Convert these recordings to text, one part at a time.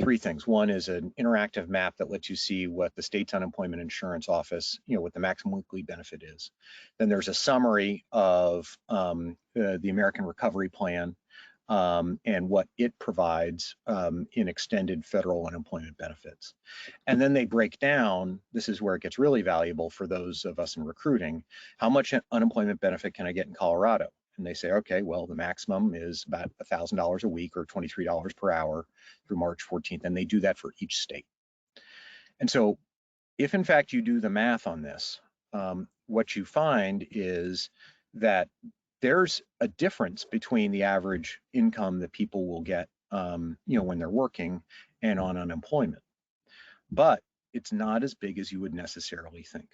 three things. One is an interactive map that lets you see what the state's unemployment insurance office, what the maximum weekly benefit is. Then there's a summary of the American Recovery Plan and what it provides in extended federal unemployment benefits. And then they break down, this is where it gets really valuable for those of us in recruiting, how much unemployment benefit can I get in Colorado? And they say, okay, well, the maximum is about $1,000 a week or $23 per hour through March 14th. And they do that for each state. And so if in fact you do the math on this, what you find is that there's a difference between the average income that people will get, when they're working and on unemployment. But it's not as big as you would necessarily think.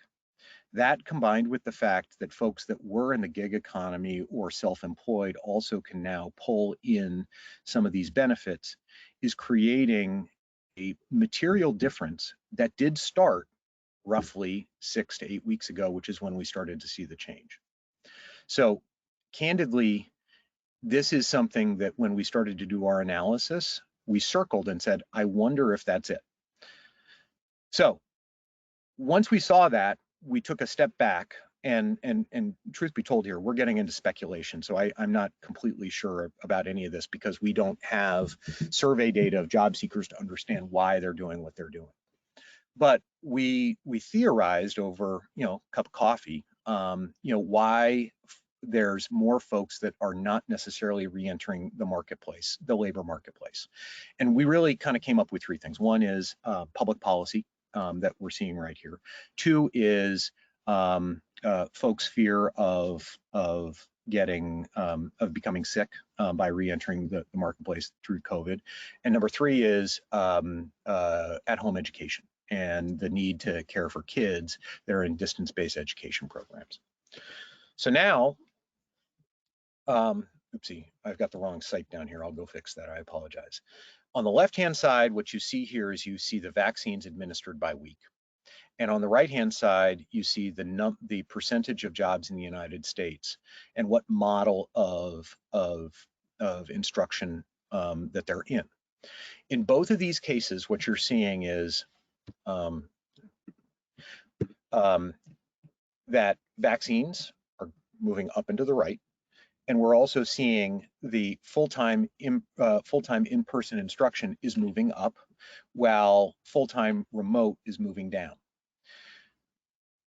That combined with the fact that folks that were in the gig economy or self-employed also can now pull in some of these benefits is creating a material difference that did start roughly 6 to 8 weeks ago, which is when we started to see the change. So candidly, this is something that when we started to do our analysis, we circled and said, I wonder if that's it. So once we saw that, we took a step back, and truth be told here, we're getting into speculation. So I'm not completely sure about any of this because we don't have survey data of job seekers to understand why they're doing what they're doing. But we theorized over, a cup of coffee, why there's more folks that are not necessarily re-entering the marketplace, the labor marketplace. And we really kind of came up with three things. One is public policy that we're seeing right here. Two is folks' fear of becoming sick by re-entering the marketplace through COVID. And number three is at-home education and the need to care for kids that are in distance-based education programs. So now, oopsie, I've got the wrong site down here. I'll go fix that. I apologize. On the left-hand side, what you see here is you see the vaccines administered by week. And on the right-hand side, you see the percentage of jobs in the United States and what model of instruction that they're in. In both of these cases, what you're seeing is that vaccines are moving up and to the right. And we're also seeing the full-time in-person instruction is moving up, while full-time remote is moving down.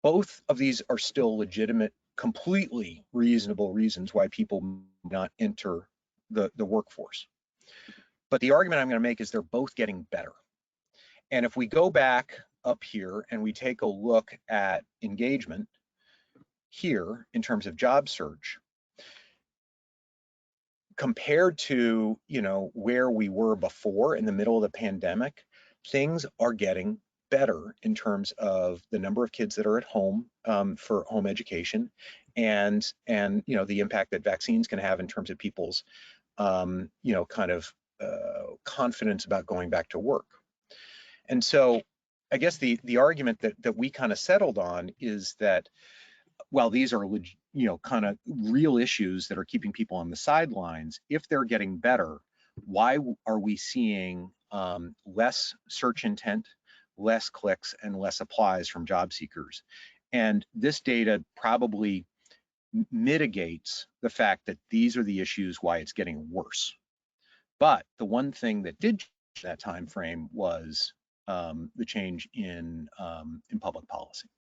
Both of these are still legitimate, completely reasonable reasons why people not enter the workforce. But the argument I'm going to make is they're both getting better. And if we go back up here and we take a look at engagement here in terms of job search, compared to where we were before in the middle of the pandemic, things are getting better in terms of the number of kids that are at home for home education, and the impact that vaccines can have in terms of people's confidence about going back to work. And so I guess the argument that we kind of settled on is that while these are kind of real issues that are keeping people on the sidelines, if they're getting better, why are we seeing less search intent, less clicks, and less applies from job seekers? And this data probably mitigates the fact that these are the issues why it's getting worse. But the one thing that did change that time frame was the change in public policy.